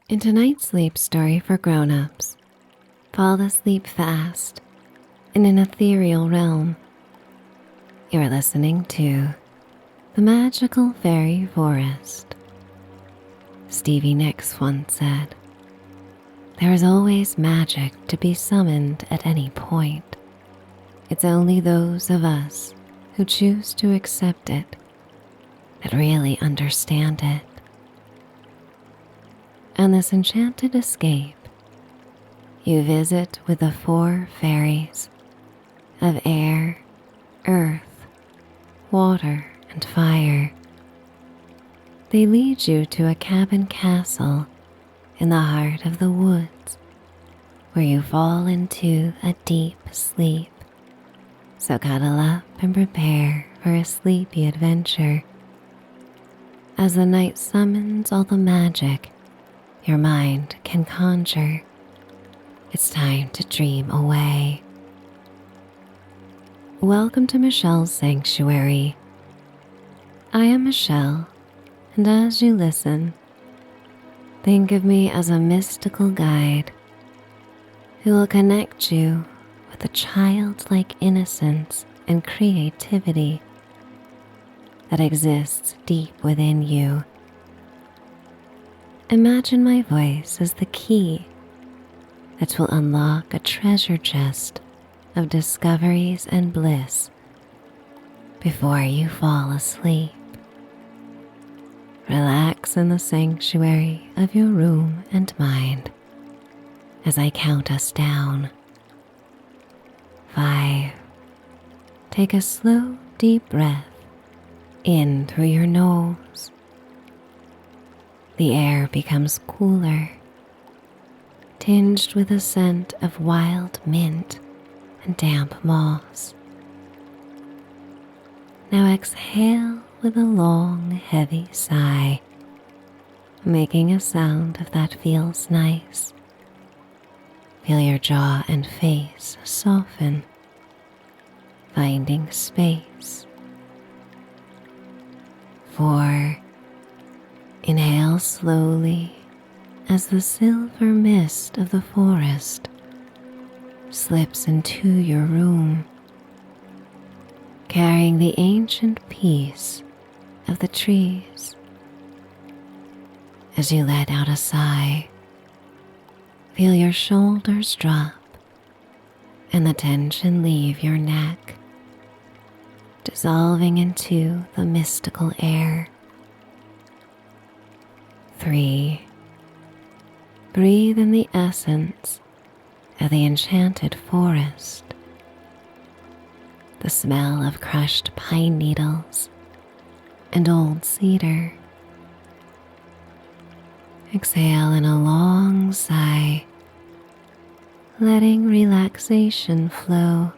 In tonight's sleep story for grown-ups, fall asleep fast in an ethereal realm. You're listening to The Magical Fairy Forest. Stevie Nicks once said, "There is always magic to be summoned at any point. It's only those of us who choose to accept it that really understand it." On this enchanted escape, you visit with the 4 fairies of air, earth, water, and fire. They lead you to a cabin castle in the heart of the woods where you fall into a deep sleep. So cuddle up and prepare for a sleepy adventure. As the night summons all the magic your mind can conjure, it's time to dream away. Welcome to Michelle's Sanctuary. I am Michelle, and as you listen, think of me as a mystical guide who will connect you with the childlike innocence and creativity that exists deep within you. Imagine my voice as the key that will unlock a treasure chest of discoveries and bliss before you fall asleep. Relax in the sanctuary of your room and mind as I count us down. 5. Take a slow, deep breath in through your nose. The air becomes cooler, tinged with a scent of wild mint and damp moss. Now exhale with a long, heavy sigh, making a sound that feels nice. Feel your jaw and face soften, finding space. 4. Inhale slowly as the silver mist of the forest slips into your room, carrying the ancient peace of the trees. As you let out a sigh, feel your shoulders drop and the tension leave your neck, dissolving into the mystical air. 3. Breathe in the essence of the enchanted forest. The smell of crushed pine needles and old cedar. Exhale in a long sigh, letting relaxation flow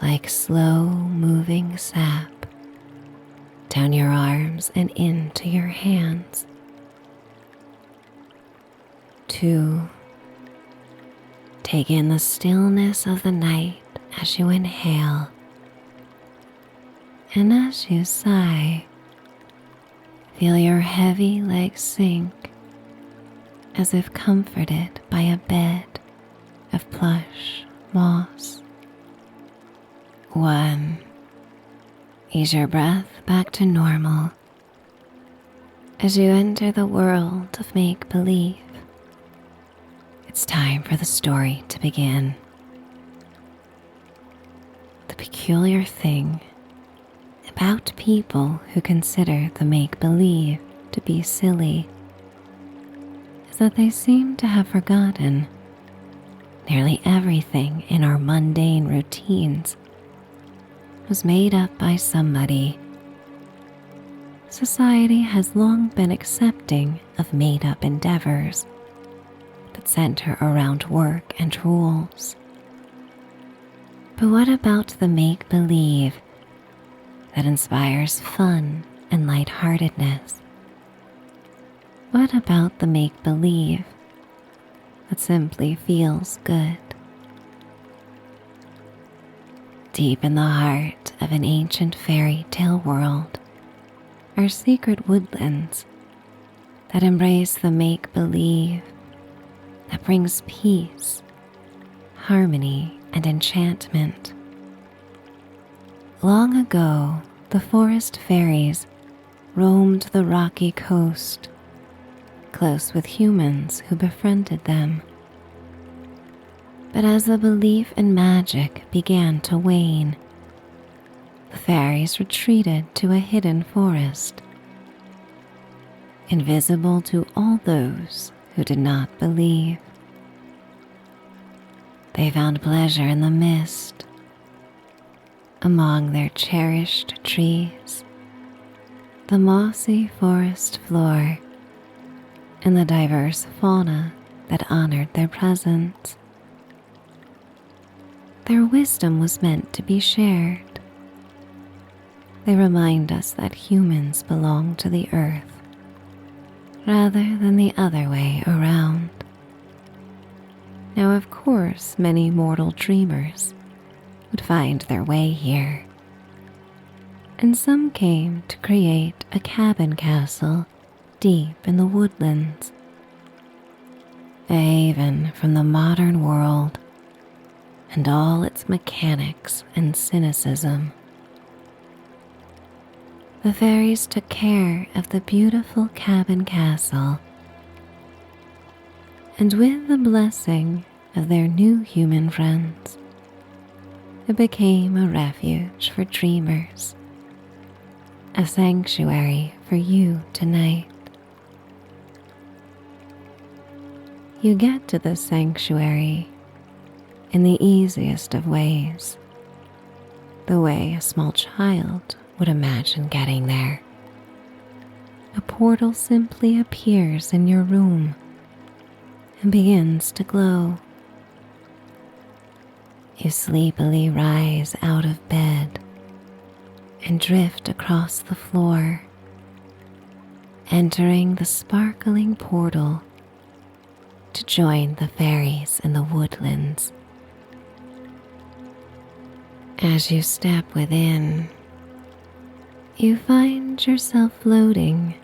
like slow-moving sap down your arms and into your hands. 2. Take in the stillness of the night as you inhale, and as you sigh, feel your heavy legs sink as if comforted by a bed of plush moss. 1. Ease your breath back to normal as you enter the world of make-believe. It's time for the story to begin. The peculiar thing about people who consider the make-believe to be silly is that they seem to have forgotten nearly everything in our mundane routines was made up by somebody. Society has long been accepting of made-up endeavors that center around work and rules. But what about the make-believe that inspires fun and lightheartedness? What about the make-believe that simply feels good? Deep in the heart of an ancient fairy tale world are secret woodlands that embrace the make-believe, that brings peace, harmony, and enchantment. Long ago, the forest fairies roamed the rocky coast, close with humans who befriended them. But as the belief in magic began to wane, the fairies retreated to a hidden forest, invisible to all those who did not believe. They found pleasure in the mist, among their cherished trees, the mossy forest floor, and the diverse fauna that honored their presence. Their wisdom was meant to be shared. They remind us that humans belong to the earth rather than the other way around. Now, of course, many mortal dreamers would find their way here, and some came to create a cabin castle deep in the woodlands, a haven from the modern world and all its mechanics and cynicism. The fairies took care of the beautiful cabin castle, and with the blessing of their new human friends, it became a refuge for dreamers, a sanctuary for you tonight. You get to this sanctuary in the easiest of ways, the way a small child would imagine getting there. A portal simply appears in your room and begins to glow. You sleepily rise out of bed and drift across the floor, entering the sparkling portal to join the fairies in the woodlands. As you step within, you find yourself floating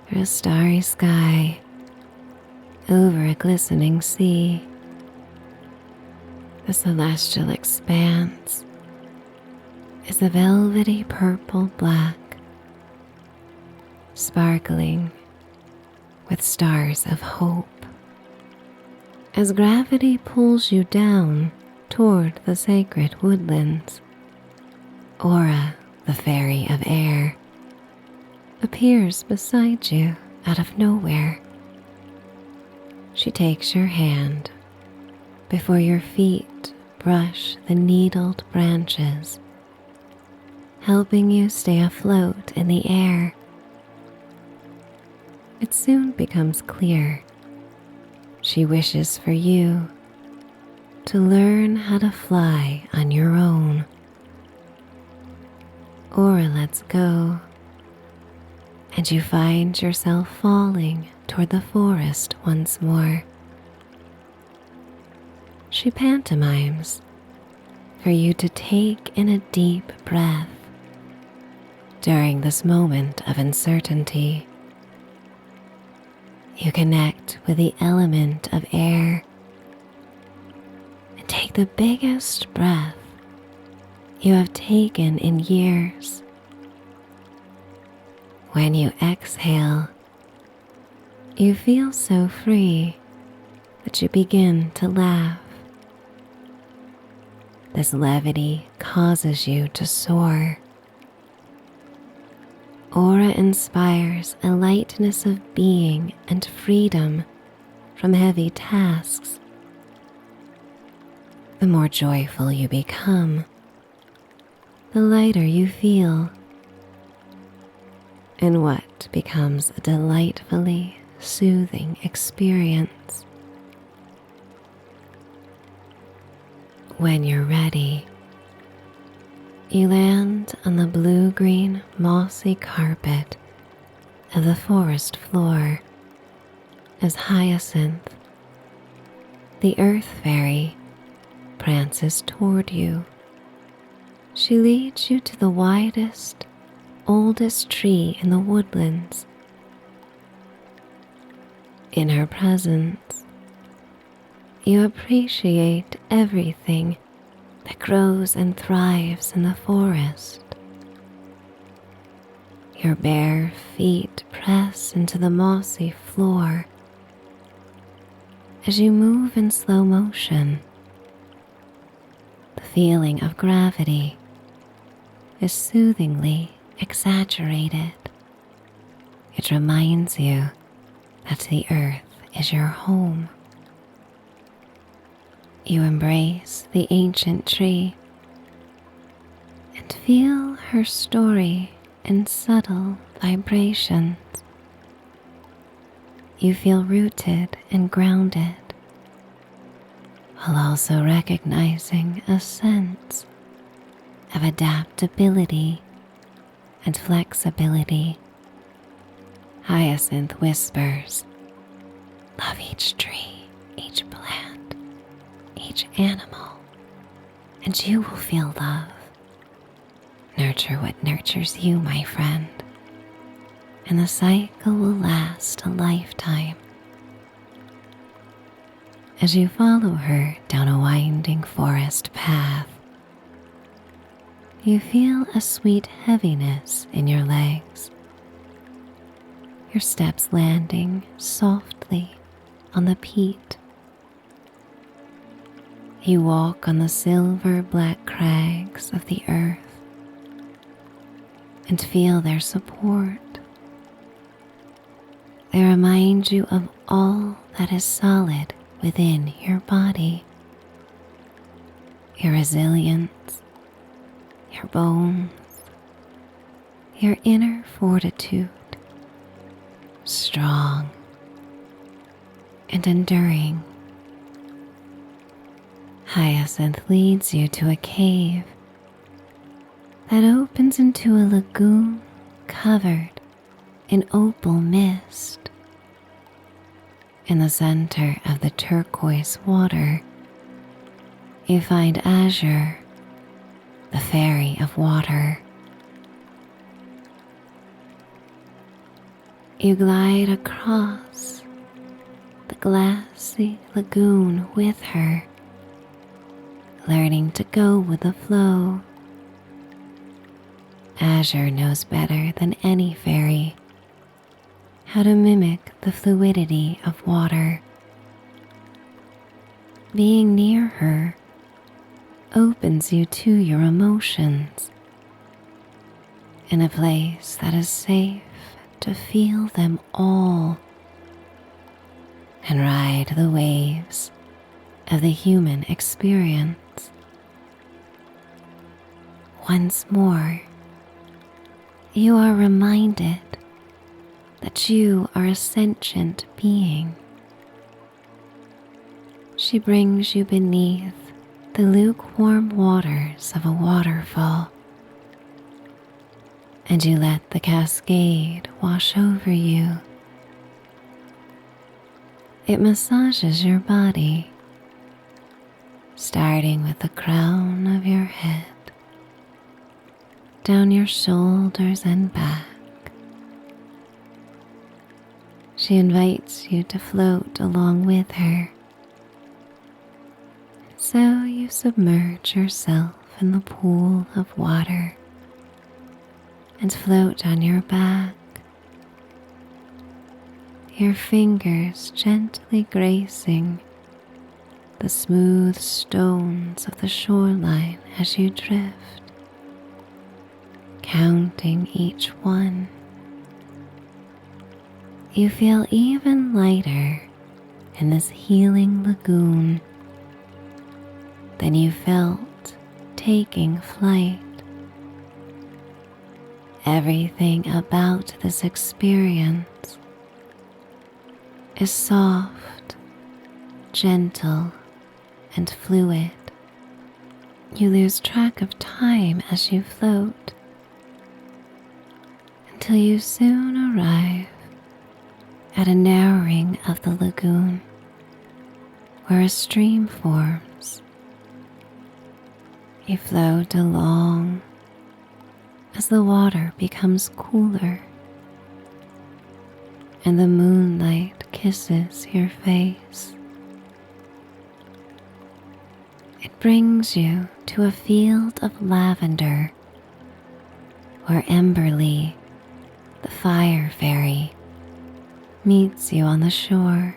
through a starry sky over a glistening sea. The celestial expanse is a velvety purple black, sparkling with stars of hope. As gravity pulls you down toward the sacred woodlands, Aura, the fairy of air, appears beside you out of nowhere. She takes your hand before your feet brush the needled branches, helping you stay afloat in the air. It soon becomes clear she wishes for you to learn how to fly on your own. Aura lets go, and you find yourself falling toward the forest once more. She pantomimes for you to take in a deep breath during this moment of uncertainty. You connect with the element of air and take the biggest breath you have taken in years. When you exhale, you feel so free that you begin to laugh. This levity causes you to soar. Aura inspires a lightness of being and freedom from heavy tasks. The more joyful you become, the lighter you feel, in what becomes a delightfully soothing experience. When you're ready, you land on the blue-green mossy carpet of the forest floor as Hyacinth, the earth fairy, prances toward you. She leads you to the widest, oldest tree in the woodlands. In her presence, you appreciate everything that grows and thrives in the forest. Your bare feet press into the mossy floor as you move in slow motion. The feeling of gravity is soothingly exaggerated. It reminds you that the earth is your home. You embrace the ancient tree and feel her story in subtle vibrations. You feel rooted and grounded, while also recognizing a sense of adaptability and flexibility. Hyacinth whispers, "Love each tree, each plant, each animal, and you will feel love. Nurture what nurtures you, my friend, and the cycle will last a lifetime." As you follow her down a winding forest path, you feel a sweet heaviness in your legs, your steps landing softly on the peat. You walk on the silver-black crags of the earth and feel their support. They remind you of all that is solid within your body, your resilience, your bones, your inner fortitude, strong and enduring. Hyacinth leads you to a cave that opens into a lagoon covered in opal mist. In the center of the turquoise water, you find Azure, the fairy of water. You glide across the glassy lagoon with her, learning to go with the flow. Azure knows better than any fairy how to mimic the fluidity of water. Being near her opens you to your emotions in a place that is safe to feel them all and ride the waves of the human experience. Once more, you are reminded that you are a sentient being. She brings you beneath the lukewarm waters of a waterfall, and you let the cascade wash over you. It massages your body, starting with the crown of your head, down your shoulders and back. She invites you to float along with her. So you submerge yourself in the pool of water and float on your back, your fingers gently gracing the smooth stones of the shoreline as you drift, counting each one. You feel even lighter in this healing lagoon than you felt taking flight. Everything about this experience is soft, gentle, and fluid. You lose track of time as you float until you soon arrive at a narrowing of the lagoon where a stream forms. You float along as the water becomes cooler and the moonlight kisses your face. It brings you to a field of lavender where Emberly, the fire fairy, meets you on the shore.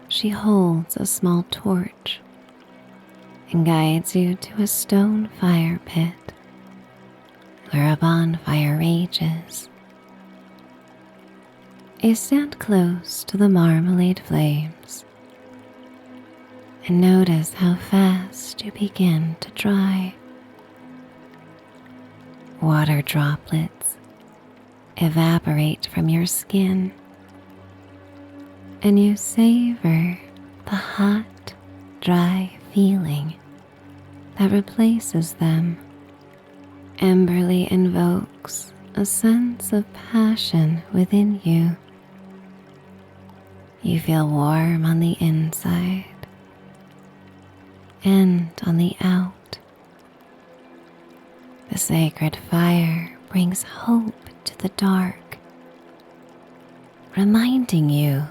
She holds a small torch and guides you to a stone fire pit where a bonfire rages. You stand close to the marmalade flames and notice how fast you begin to dry. Water droplets evaporate from your skin, and you savor the hot, dry feeling that replaces them. Emberly invokes a sense of passion within you. You feel warm on the inside and on the out. The sacred fire brings hope to the dark, reminding you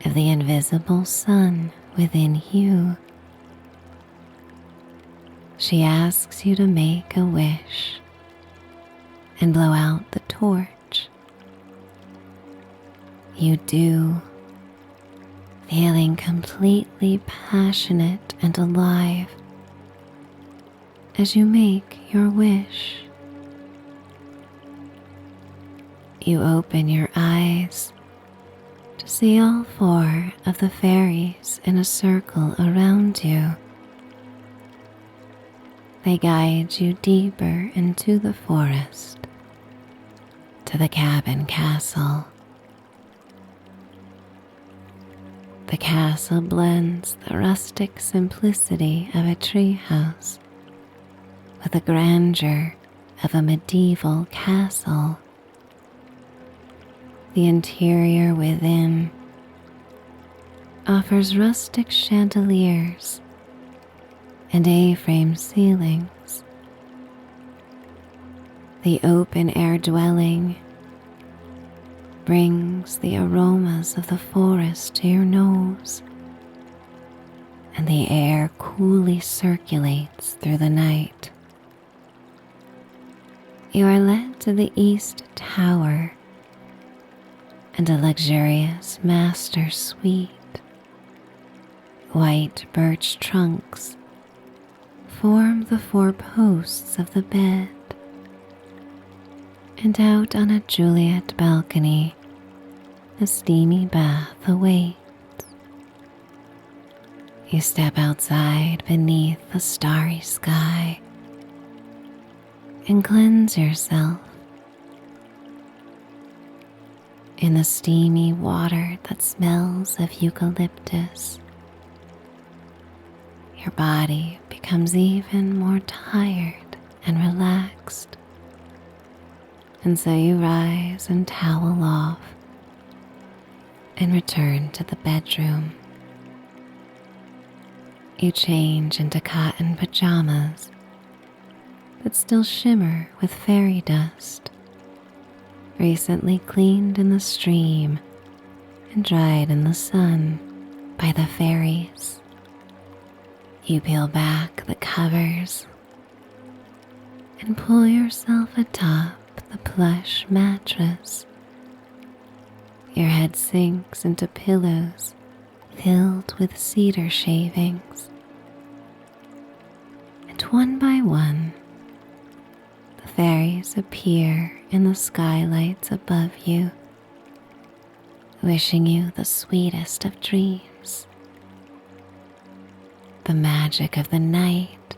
of the invisible sun within you. She asks you to make a wish and blow out the torch. You do, feeling completely passionate and alive as you make your wish. You open your eyes to see all 4 of the fairies in a circle around you. They guide you deeper into the forest, to the cabin castle. The castle blends the rustic simplicity of a treehouse with the grandeur of a medieval castle. The interior within offers rustic chandeliers and A-frame ceilings. The open-air dwelling brings the aromas of the forest to your nose, and the air coolly circulates through the night. You are led to the East Tower and a luxurious master suite. White birch trunks form the 4 posts of the bed, and out on a Juliet balcony, a steamy bath awaits. You step outside beneath the starry sky and cleanse yourself in the steamy water that smells of eucalyptus. Your body becomes even more tired and relaxed, and so you rise and towel off and return to the bedroom. You change into cotton pajamas that still shimmer with fairy dust, recently cleaned in the stream and dried in the sun by the fairies. You peel back the covers and pull yourself atop the plush mattress. Your head sinks into pillows filled with cedar shavings, and one by one, the fairies appear in the skylights above you, wishing you the sweetest of dreams. The magic of the night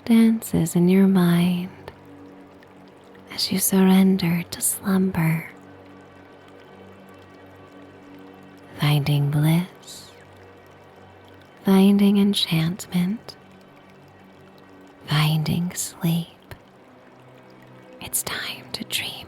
dances in your mind as you surrender to slumber, finding bliss, finding enchantment, finding sleep. It's time to dream.